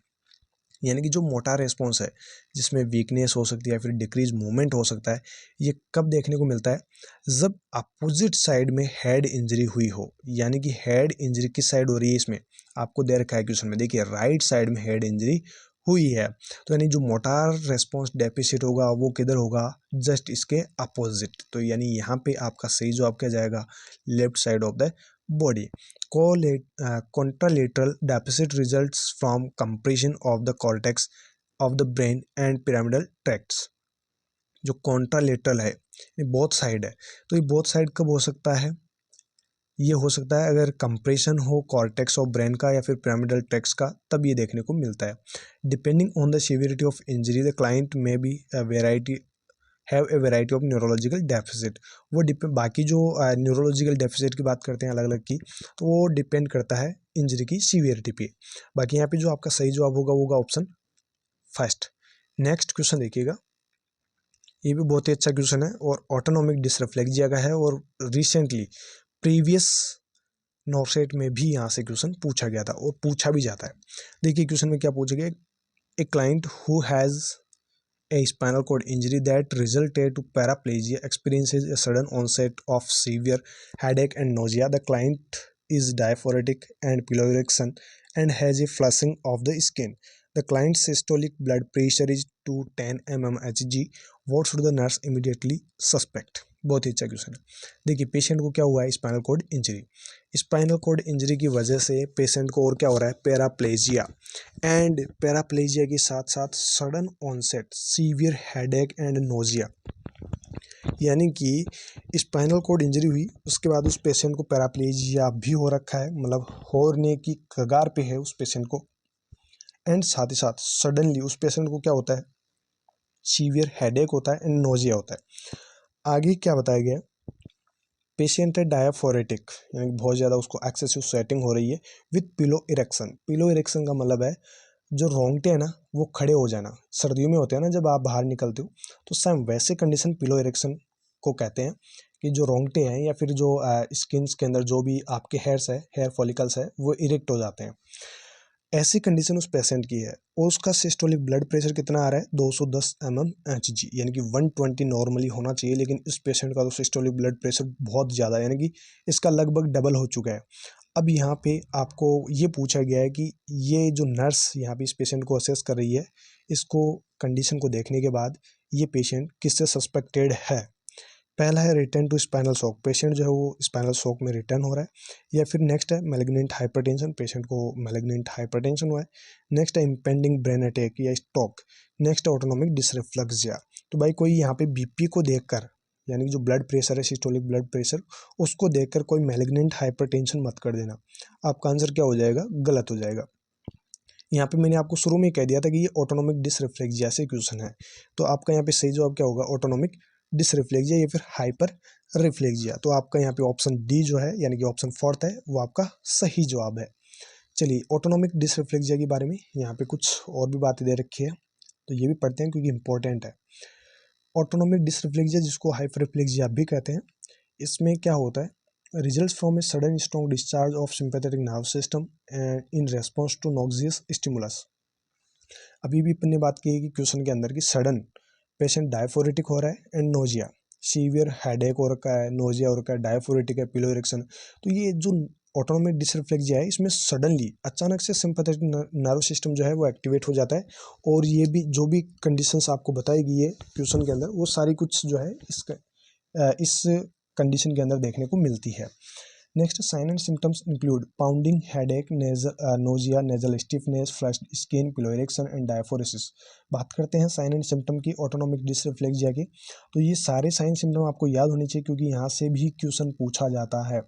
S1: यानी कि जो मोटार रेस्पॉन्स है जिसमें वीकनेस हो सकती है या फिर डिक्रीज मूवमेंट हो सकता है, ये कब देखने को मिलता है, जब अपोजिट साइड में हेड इंजरी हुई हो। यानी कि हेड इंजरी किस साइड हो रही है, इसमें आपको दे रखा है क्वेश्चन में, देखिए राइट साइड में हेड इंजरी हुई है। तो यानी जो मोटार रेस्पॉन्स डेफिसिट होगा वो किधर होगा, जस्ट इसके अपोजिट। तो यानी यहाँ पे आपका सही जवाब क्या जाएगा, left side of the body. Contralateral deficit results from compression of the cortex of the brain and pyramidal tracts. जो कॉन्ट्रालेटरल है ये बोथ साइड है, तो ये बोथ साइड कब हो सकता है, ये हो सकता है अगर कंप्रेशन हो कॉर्टेक्स ऑफ ब्रेन का या फिर पिरामिडल ट्रैक्ट्स का, तब ये देखने को मिलता है। Depending on the severity of injury the client may be variety have a variety of neurological deficit. वो बाकी जो न्यूरोलॉजिकल डेफिसिट की बात करते हैं अलग अलग की, तो वो डिपेंड करता है इंजरी की सीवियरिटी पे। बाकी यहाँ पे जो आपका सही जवाब होगा वो होगा ऑप्शन फर्स्ट। नेक्स्ट क्वेश्चन देखिएगा, ये भी बहुत ही अच्छा क्वेश्चन है और ऑटोनॉमिक डिसरिफ्लेक्सिया का है और रिसेंटली प्रीवियस नॉर्सेट में भी यहाँ से क्वेश्चन पूछा गया था और पूछा भी जाता है। देखिए क्वेश्चन में क्या पूछा गया, ए client who has a spinal cord injury that resulted to paraplegia experiences a sudden onset of severe headache and nausea. The client is diaphoretic and piloerection and has a flushing of the skin. The client's systolic blood pressure is 210 mmHg. What should the nurse immediately suspect? बहुत ही अच्छा question है। देखिए patient को क्या हुआ है, spinal cord injury. Spinal cord injury की वजह से पेशेंट को और क्या हो रहा है, पैराप्लेजिया, एंड पैराप्लेजिया के साथ साथ sudden onset severe headache and nausea. यानी कि स्पाइनल कॉर्ड इंजरी हुई उसके बाद उस पेशेंट को पैराप्लेजिया भी हो रखा है, मतलब होने की कगार पे है उस पेशेंट को, एंड साथ ही साथ सडनली उस पेशेंट को क्या होता है, सीवियर हेडेक होता है एंड नोजिया होता है। आगे क्या बताया गया, पेशेंट है डायाफोरेटिक, यानी बहुत ज़्यादा उसको एक्सेसिव स्वेटिंग हो रही है with pillow erection. Pillow erection का मतलब है जो रोंगटे हैं ना वो खड़े हो जाना, सर्दियों में होते हैं ना जब आप बाहर निकलते हो, तो सेम वैसे कंडीशन पिलो इरेक्शन को कहते हैं कि जो रोंगटे हैं या फिर जो स्किन्स के अंदर जो भी आपके हेयर्स है, हेयर फॉलिकल्स है, वो इरेक्ट हो जाते हैं। ऐसी कंडीशन उस पेशेंट की है और उसका सिस्टोलिक ब्लड प्रेशर कितना आ रहा है, 210 mmHg, यानी कि 120 नॉर्मली होना चाहिए, लेकिन इस पेशेंट का तो सिस्टोलिक ब्लड प्रेशर बहुत ज़्यादा, यानी कि इसका लगभग डबल हो चुका है। अब यहाँ पे आपको ये पूछा गया है कि ये जो नर्स यहाँ पे इस पेशेंट को असेस कर रही है, इसको कंडीशन को देखने के बाद ये पेशेंट किससे सस्पेक्टेड है। पहला है return to spinal shock, patient जो है वो स्पाइनल शॉक में रिटर्न हो रहा है, या फिर नेक्स्ट है मैलिग्नेंट हाइपरटेंशन, पेशेंट को मैलिग्नेंट हाइपरटेंशन हुआ है, नेक्स्ट है इम्पेंडिंग ब्रेन अटैक या स्ट्रोक, नेक्स्ट है ऑटोनॉमिक डिसरिफ्लेक्सिया। तो भाई कोई यहाँ पे बीपी को देखकर, यानी जो ब्लड प्रेशर है सिस्टोलिक ब्लड प्रेशर, उसको देखकर कोई मैलिग्नेंट हाइपरटेंशन मत कर देना, आपका आंसर क्या हो जाएगा, गलत हो जाएगा। यहाँ पे मैंने आपको शुरू में कह दिया था कि ये ऑटोनॉमिक डिसरिफ्लेक्सिया से क्वेश्चन है, तो आपका यहाँ पे सही जवाब क्या होगा, ऑटोनॉमिक डिसरिफ्लेक्सिया या फिर हाइपर रिफ्लेक्सिया। तो आपका यहाँ पे ऑप्शन डी जो है यानी कि ऑप्शन फोर्थ है वो आपका सही जवाब है। चलिए ऑटोनॉमिक डिसरिफ्लेक्सिया के बारे में यहाँ पे कुछ और भी बातें दे रखी है, तो ये भी पढ़ते हैं क्योंकि इंपॉर्टेंट है। ऑटोनॉमिक डिसरिफ्लेक्सिया जिसको हाइपर रिफ्लेक्सिया भी कहते हैं, इसमें क्या होता है, result from a sudden strong discharge of sympathetic nerve system and in response to noxious stimulus. अभी भी अपन ने बात की है कि क्वेश्चन के अंदर की सडन पेशेंट डायफोरेटिक हो रहा है एंड नोजिया, सीवियर हेडेक हो रखा है, नोजिया हो रखा है, डायफोरेटिक है, पिलो इरेक्शन। तो ये जो ऑटोनोमिक डिसरिफ्लेक्सिया है, इसमें सडनली अचानक से सिंपैथेटिक नर्व सिस्टम जो है वो एक्टिवेट हो जाता है, और ये भी जो भी कंडीशंस आपको बताई गई है क्वेश्चन के अंदर, वो सारी कुछ जो है इस कंडीशन के अंदर देखने को मिलती है। Next, sign and symptoms include pounding, headache, nausea, nasal stiffness, flushed skin, pilo erection and diaphoresis. बात करते हैं साइन एंड सिम्टम की ऑटोनोमिक डिसरिफ्लेक्सिया की, तो ये सारे साइन सिम्टम आपको याद होने चाहिए, क्योंकि यहाँ से भी क्वेश्चन पूछा जाता है।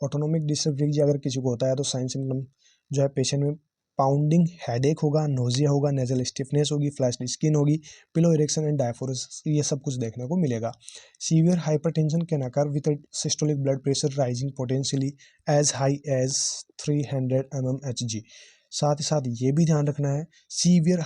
S1: ऑटोनोमिक डिसरिफ्लेक्सिया अगर किसी को होता है तो साइन सिम्टम जो है पेशेंट में पाउंडिंग, हेडेक होगा, नोजिया होगा, नेजल स्टिफनेस होगी, फ्लैश्ड स्किन होगी, पिलो इरेक्शन एंड डायफोरेसिस, ये सब कुछ देखने को मिलेगा। Severe hypertension can occur with systolic blood pressure rising potentially as high as 300 mmHg। साथ ही साथ ये भी ध्यान रखना है, सीवियर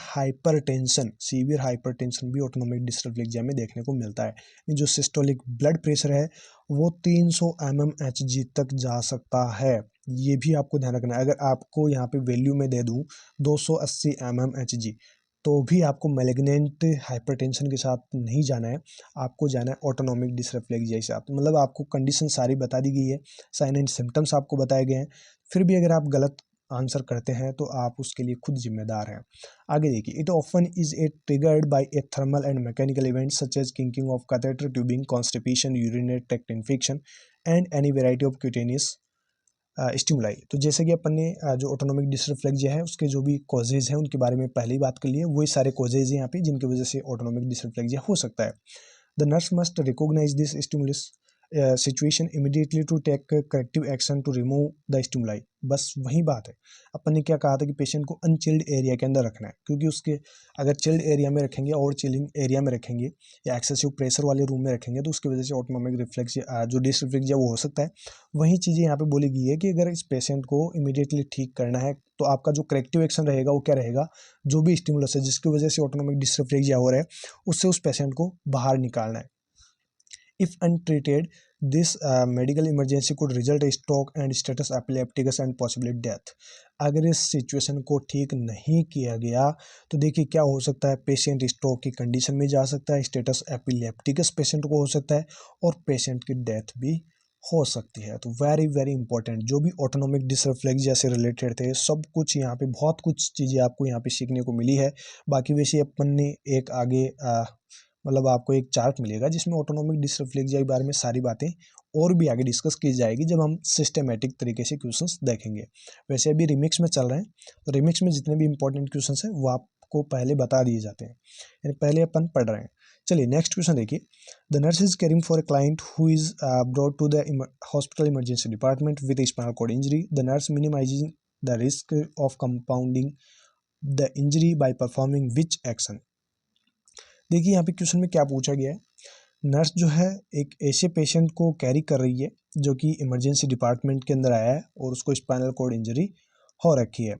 S1: हाइपरटेंशन भी ऑटोनोमिक डिसरिफ्लेक्सिया में देखने को मिलता है। जो सिस्टोलिक ब्लड प्रेशर है वो 300 mmHg तक जा सकता है, ये भी आपको ध्यान रखना है। अगर आपको यहाँ पे वैल्यू में दे दूँ 280 mmHg, तो भी आपको मैलिग्नेंट हाइपरटेंशन के साथ नहीं जाना है, आपको जाना है ऑटोनोमिक डिसरिफ्लेक्सिया के साथ। मतलब आपको कंडीशन सारी बता दी गई है, साइन एंड सिम्टम्स आपको बताए गए हैं, फिर भी अगर आप गलत आंसर करते हैं तो आप उसके लिए खुद जिम्मेदार हैं। आगे देखिए, it often is a triggered by a thermal and mechanical events such as kinking of catheter tubing, constipation, urinary tract infection and any variety of cutaneous stimuli. तो जैसे कि अपन ने जो ऑटोनोमिक डिसरिफ्लेक्सिया है उसके जो भी कॉजेज हैं उनके बारे में पहले ही बात कर ली है, वही सारे कॉजेज हैं यहाँ पे जिनकी वजह से ऑटोनोमिक डिसरिफ्लेक्सिया हो सकता है। The nurse must recognize this stimulus situation immediately to take corrective action to remove the stimuli. बस वही बात है, अपन ने क्या कहा था कि पेशेंट को अनचिल्ड एरिया के अंदर रखना है, क्योंकि उसके अगर चिल्ड एरिया में रखेंगे और चिलिंग एरिया में रखेंगे या एक्सेसिव प्रेशर वाले रूम में रखेंगे तो उसकी वजह से ऑटोनोमिक रिफ्लेक्सिया जो डिसरिफ्लेक्सिया वो हो सकता है। वही चीज़ें यहाँ पे बोली गई है कि अगर इस पेशेंट को इमीडिएटली ठीक करना है तो आपका जो करेक्टिव एक्शन रहेगा वो क्या रहेगा, जो भी स्टिमुलस है जिसकी वजह से ऑटोनोमिक डिसरिफ्लेक्सिया हो रहा है उससे उस पेशेंट को बाहर निकालना है। If untreated, this medical emergency could result in stroke and status epilepticus and possibly death। अगर इस सिचुएशन को ठीक नहीं किया गया तो देखिए क्या हो सकता है, पेशेंट स्ट्रोक की कंडीशन में जा सकता है, स्टेटस एपिलेप्टिकस पेशेंट को हो सकता है और पेशेंट की डेथ भी हो सकती है। तो वेरी वेरी इंपॉर्टेंट, जो भी ऑटोनोमिक डिसरिफ्लेक्सिया से रिलेटेड थे सब कुछ यहाँ पे बहुत कुछ चीज़ें आपको यहाँ पे सीखने को मिली है। बाकी वैसे अपन ने एक आगे मतलब आपको एक चार्ट मिलेगा जिसमें ऑटोनोमिक डिसरिफ्लेक्सिया के बारे में सारी बातें और भी आगे डिस्कस की जाएगी जब हम सिस्टमेटिक तरीके से क्वेश्चंस देखेंगे। वैसे अभी रिमिक्स में चल रहे हैं, तो रिमिक्स में जितने भी इंपॉर्टेंट क्वेश्चंस हैं वो आपको पहले बता दिए जाते हैं, यानी पहले अपन पढ़ रहे हैं। चलिए नेक्स्ट क्वेश्चन देखिए, the nurse is caring for a client who is brought to the hospital emergency department with spinal cord injury. The nurse minimizing the risk of compounding the injury by performing which action. देखिए यहाँ पे question में क्या पूछा गया है, nurse जो है एक ऐसे पेशेंट को कैरी कर रही है जो कि इमरजेंसी डिपार्टमेंट के अंदर आया है और उसको स्पाइनल कॉर्ड इंजरी हो रखी है।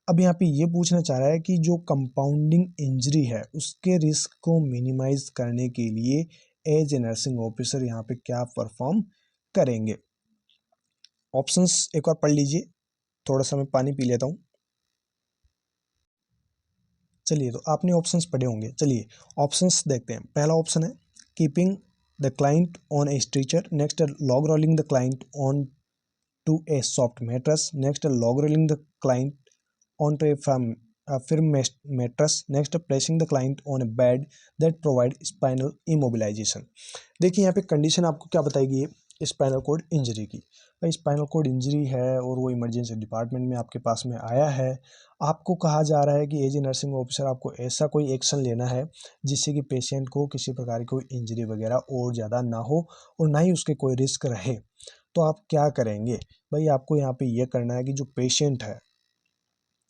S1: अब यहाँ पे ये पूछना चाह रहा है कि जो कंपाउंडिंग इंजरी है उसके रिस्क को मिनिमाइज करने के लिए एज ए नर्सिंग ऑफिसर यहाँ पे क्या परफॉर्म करेंगे। ऑप्शंस एक बार पढ़ लीजिए, थोड़ा सा मैं पानी पी लेता हूँ। चलिए तो आपने ऑप्शंस पढ़े होंगे, चलिए ऑप्शंस देखते हैं। पहला ऑप्शन है keeping the client on a stretcher, next log rolling the client on to a soft mattress, next log rolling the client on to a firm mattress, next placing the client on a bed that provide spinal immobilization. देखिए यहाँ पे condition आपको क्या बताएगी है spinal cord injury की। भाई spinal cord injury है और वो इमरजेंसी डिपार्टमेंट में आपके पास में आया है, आपको कहा जा रहा है कि एज ए नर्सिंग ऑफिसर आपको ऐसा कोई एक्शन लेना है जिससे कि पेशेंट को किसी प्रकार की कोई इंजरी वगैरह और ज़्यादा ना हो और ना ही उसके कोई रिस्क रहे। तो आप क्या करेंगे भाई, आपको यहाँ पे ये करना है कि जो पेशेंट है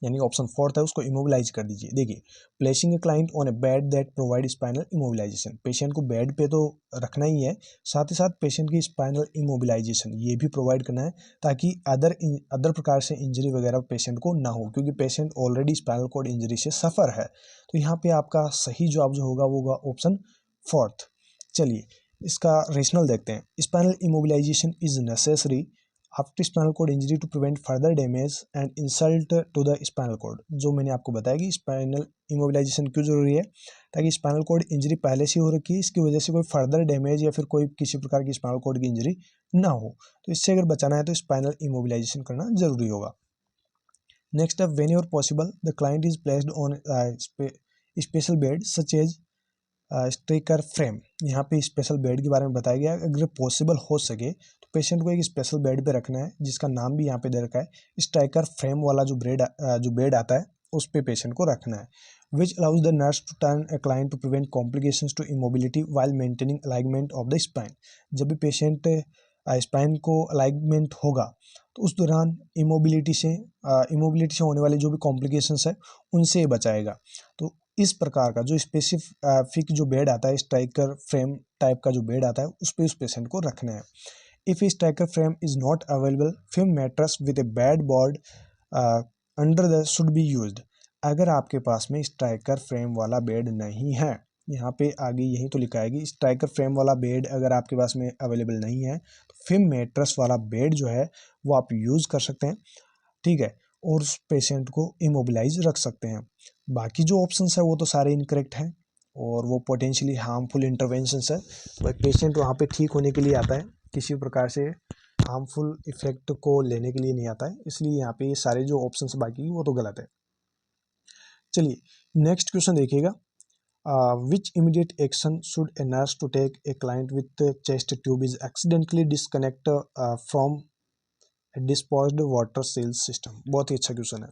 S1: यानी ऑप्शन फोर्थ है उसको इमोबिलाइज कर दीजिए। देखिए placing a client on a bed that provide spinal immobilization, patient को बेड पे तो रखना ही है, साथ ही साथ पेशेंट की स्पाइनल इमोबिलाइजेशन ये भी प्रोवाइड करना है ताकि अदर प्रकार से इंजरी वगैरह पेशेंट को ना हो, क्योंकि patient already spinal cord injury से सफ़र है। तो यहाँ पे आपका सही जवाब जो होगा वो होगा ऑप्शन फोर्थ। चलिए इसका रेशनल देखते हैं। Spinal immobilization is necessary after spinal cord injury to prevent further damage and insult to the spinal cord. जो मैंने आपको बताया कि स्पाइनल इमोबिलाइजेशन क्यों जरूरी है, ताकि स्पाइनल कॉर्ड इंजरी पहले से हो रखी है, इसकी वजह से कोई फर्दर डैमेज या फिर कोई किसी प्रकार की स्पाइनल कॉर्ड की इंजरी ना हो, तो इससे अगर बचाना है तो स्पाइनल इमोबिलाइजेशन करना जरूरी होगा। Next up, whenever possible the client is placed on special bed such as Stryker frame. यहाँ पे स्पेशल बेड के बारे में बताया गया है। अगर पॉसिबल हो सके तो पेशेंट को एक स्पेशल बेड पे रखना है, जिसका नाम भी यहाँ पे दे रखा है स्ट्राइकर फ्रेम वाला जो बेड आता है उस पे पेशेंट को रखना है। Which allows the nurse to turn a client to prevent complications to immobility while maintaining alignment of the spine. जब भी पेशेंट स्पाइन को अलाइनमेंट होगा तो उस दौरान इमोबिलिटी से होने वाले जो भी कॉम्प्लिकेशंस है उनसे बचाएगा। तो इस प्रकार का जो स्पेसिफिक जो बेड आता है, स्ट्राइकर फ्रेम टाइप का जो बेड आता है, उस पे उस पेशेंट को रखना है। If A striker frame is not available, film mattress with A bed board under the should be used. अगर आपके पास में स्ट्राइकर फ्रेम वाला बेड नहीं है, यहाँ पे आगे यही तो लिखा है कि स्ट्राइकर फ्रेम वाला बेड अगर आपके पास में अवेलेबल नहीं है तो फिल्म मैट्रेस वाला बेड जो है वो आप यूज़ कर सकते हैं, ठीक है, और उस पेशेंट को इमोबिलाइज रख सकते हैं। बाकी जो ऑप्शंस है वो तो सारे इनकरेक्ट हैं और वो पोटेंशियली हार्मफुल इंटरवेंशंस है। भाई पेशेंट वहाँ पे ठीक होने के लिए आता है, किसी प्रकार से हार्मफुल इफेक्ट को लेने के लिए नहीं आता है, इसलिए यहाँ पे ये सारे जो ऑप्शंस बाकी वो तो गलत है। चलिए नेक्स्ट क्वेश्चन देखिएगा, which immediate action should a nurse to take a client with chest tube is accidentally disconnect from disposed water seals system. बहुत ही अच्छा क्वेश्चन है।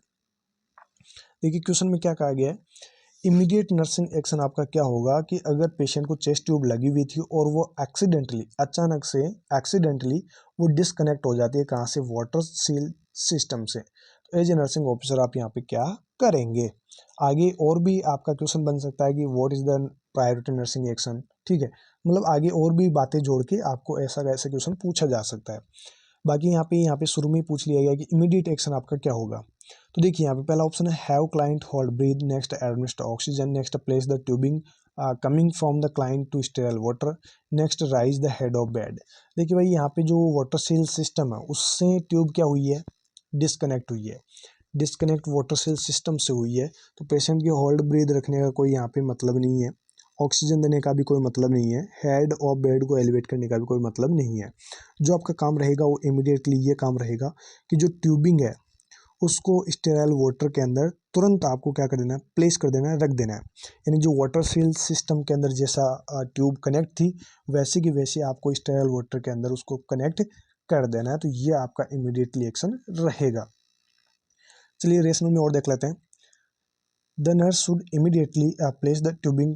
S1: देखिए क्वेश्चन में क्या कहा गया है, इमीडिएट नर्सिंग एक्शन आपका क्या होगा कि अगर पेशेंट को चेस्ट ट्यूब लगी हुई थी और वो एक्सीडेंटली अचानक से वो डिस्कनेक्ट हो जाती है, कहाँ से, वाटर सील सिस्टम से, तो एज ए नर्सिंग ऑफिसर आप यहाँ पे क्या करेंगे। आगे और भी आपका क्वेश्चन बन सकता है कि what is the priority nursing action, ठीक है, मतलब आगे और भी बातें जोड़ के आपको ऐसा क्वेश्चन पूछा जा सकता है। बाकी यहाँ पे शुरू में ही पूछ लिया गया कि इमीडिएट एक्शन आपका क्या होगा। तो देखिए यहाँ पे पहला ऑप्शन है have client hold breath, next administer oxygen, next place the tubing coming from the client to sterile water, next raise the head of bed. देखिए भाई यहाँ पे जो वाटर सील सिस्टम है उससे ट्यूब क्या हुई है, डिस्कनेक्ट हुई है, डिस्कनेक्ट वाटर सील सिस्टम से हुई है, तो पेशेंट की होल्ड ब्रीथ रखने का कोई यहाँ पे मतलब नहीं है, ऑक्सीजन देने का भी कोई मतलब नहीं है, हेड ऑफ बेड को एलिवेट करने का भी कोई मतलब नहीं है। जो आपका काम रहेगा वो इमीडिएटली ये काम रहेगा कि जो ट्यूबिंग है उसको स्टेराइल वाटर के अंदर तुरंत आपको क्या कर देना है, प्लेस कर देना है, रख देना है। यानी जो वाटर सील सिस्टम के अंदर जैसा ट्यूब कनेक्ट थी वैसे की वैसे आपको स्टेराइल वाटर के अंदर उसको कनेक्ट कर देना है, तो ये आपका इमीडिएटली एक्शन रहेगा। चलिए रेशनल में और देख लेते हैं। The nurse should immediately place the tubing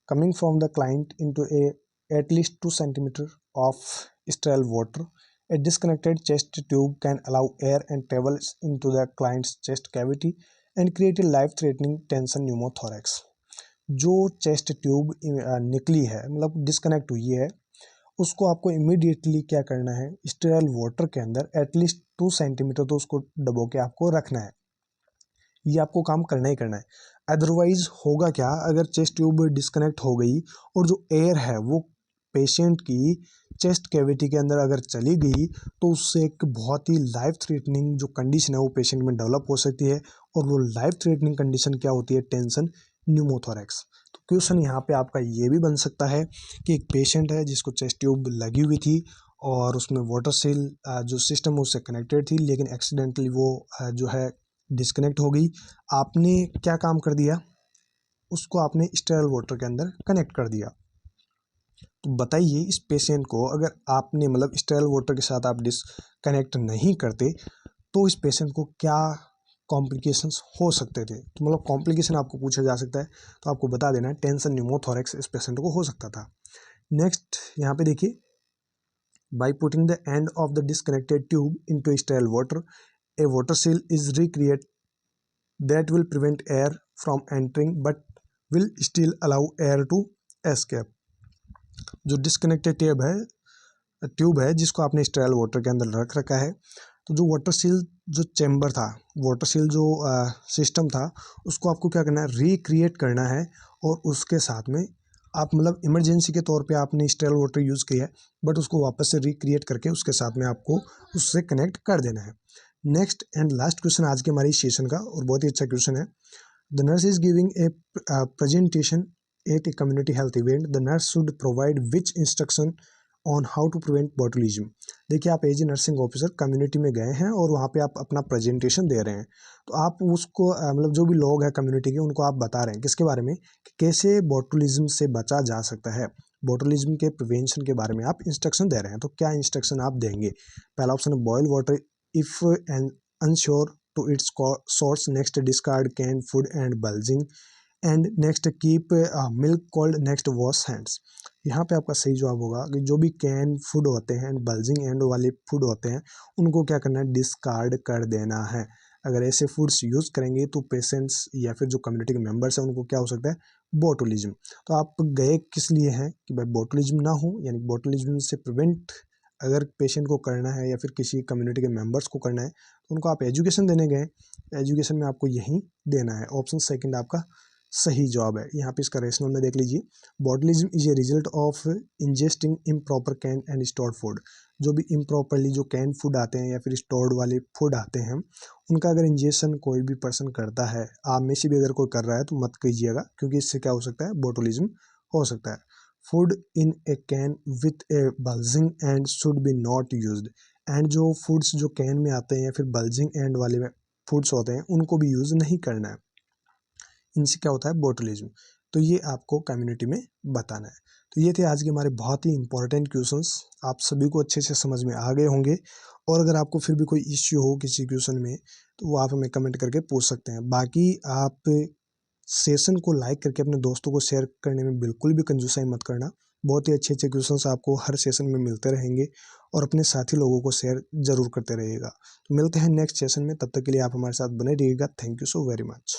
S1: coming from the client into at least 2 centimeter of sterile water. A disconnected chest tube can allow air and travel into the client's chest cavity and create a life-threatening tension pneumothorax. जो chest tube निकली है, मतलब disconnect हुई है, उसको आपको immediately क्या करना है, स्टेराइल वाटर के अंदर एटलीस्ट 2 सेंटीमीटर तो उसको डबो के आपको रखना है। ये आपको काम करना ही करना है। अदरवाइज होगा क्या, अगर चेस्ट ट्यूब डिस्कनेक्ट हो गई और जो एयर है वो पेशेंट की चेस्ट कैविटी के अंदर अगर चली गई तो उससे एक बहुत ही लाइफ थ्रेटनिंग जो कंडीशन है वो पेशेंट में डेवलप हो सकती है, और वो लाइफ थ्रेटनिंग कंडीशन क्या होती है, टेंशन न्यूमोथोरैक्स। तो क्वेश्चन यहाँ पे आपका ये भी बन सकता है कि एक पेशेंट है जिसको चेस्ट ट्यूब लगी हुई थी और उसमें वाटर सील जो सिस्टम उससे कनेक्टेड थी, लेकिन एक्सीडेंटली वो जो है डिस्कनेक्ट हो गई। आपने क्या काम कर दिया, उसको आपने स्टेराइल वाटर के अंदर कनेक्ट कर दिया। तो बताइए इस पेशेंट को अगर आपने मतलब स्टेराइल वाटर के साथ आप डिस्कनेक्ट नहीं करते तो इस पेशेंट को क्या कॉम्प्लिकेशंस हो सकते थे। तो मतलब कॉम्प्लिकेशन आपको पूछा जा सकता है तो आपको बता देना है टेंशन न्यूमोथोरैक्स इस पेशेंट को हो सकता था। नेक्स्ट यहाँ पे देखिए, by putting the end of the disconnected tube into sterile water a water seal is recreated that will prevent air from entering but will still allow air to escape। जो disconnected tube है जिसको आपने sterile water के अंदर रख रखा है, तो जो वाटर सील जो चैम्बर था, वाटर सील जो सिस्टम था, उसको आपको क्या करना है, रिक्रिएट करना है और उसके साथ में आप मतलब इमरजेंसी के तौर पे आपने स्टेरल वाटर यूज़ किया है, बट उसको वापस से रिक्रिएट करके उसके साथ में आपको उससे कनेक्ट कर देना है। नेक्स्ट एंड लास्ट क्वेश्चन आज के हमारी सेशन का, और बहुत ही अच्छा क्वेश्चन है। The nurse is giving a presentation at a community health event, the nurse should provide which instruction on how to prevent botulism. देखिए, आप as a nursing officer community में गए हैं और वहाँ पे आप अपना प्रेजेंटेशन दे रहे हैं, तो आप उसको मतलब जो भी लोग हैं कम्युनिटी के, उनको आप बता रहे हैं किसके बारे में, कि कैसे बॉटुलिज्म से बचा जा सकता है। बॉटुलिज्म के प्रिवेंशन के बारे में आप इंस्ट्रक्शन दे रहे हैं, तो क्या इंस्ट्रक्शन आप देंगे? पहला ऑप्शन है boil water if and unsure to its source, next discard can food and bulging, and next keep milk cold, next wash hands. यहाँ पे आपका सही जवाब होगा कि जो भी कैन फूड होते हैं एंड बल्जिंग एंड वाले फूड होते हैं, उनको क्या करना है, डिस्कार्ड कर देना है। अगर ऐसे फूड्स यूज़ करेंगे तो पेशेंट्स या फिर जो कम्युनिटी के मेंबर्स हैं उनको क्या हो सकता है, बोटुलिज्म। तो आप गए किस लिए हैं कि भाई बोटुलिज्म ना हो, यानी बोटुलिज्म से प्रिवेंट अगर पेशेंट को करना है या फिर किसी कम्युनिटी के मेंबर्स को करना है, तो उनको आप एजुकेशन देने गए। एजुकेशन में आपको यही देना है। ऑप्शन सेकंड आपका सही जवाब है। यहाँ पे इसका रेशनल में देख लीजिए, botulism is a result of ingesting improper can and stored food. जो भी इम्प्रॉपरली जो कैन फूड आते हैं या फिर स्टोर्ड वाले फूड आते हैं, उनका अगर इंजेक्शन कोई भी पर्सन करता है, आप में से भी अगर कोई कर रहा है तो मत कीजिएगा, क्योंकि इससे क्या हो सकता है, बोटुलिज्म हो सकता है। Food in A can with A bulging and should be not used. And जो फूड्स जो कैन में आते हैं या फिर बल्जिंग एंड वाले फूड्स होते हैं, उनको भी यूज़ नहीं करना है। इनसे क्या होता है, बोटुलिज्म। तो ये आपको कम्युनिटी में बताना है। तो ये थे आज के हमारे बहुत ही इंपॉर्टेंट क्वेश्चंस। आप सभी को अच्छे से समझ में आ गए होंगे, और अगर आपको फिर भी कोई इश्यू हो किसी क्वेश्चन में, तो वो आप हमें कमेंट करके पूछ सकते हैं। बाकी आप सेशन को लाइक करके अपने दोस्तों को शेयर करने में बिल्कुल भी कंजूसाई मत करना। बहुत ही अच्छे अच्छे क्वेश्चंस आपको हर सेशन में मिलते रहेंगे, और अपने साथी लोगों को शेयर जरूर करते रहिएगा। तो मिलते हैं नेक्स्ट सेशन में, तब तक के लिए आप हमारे साथ बने रहिएगा। Thank you so very much.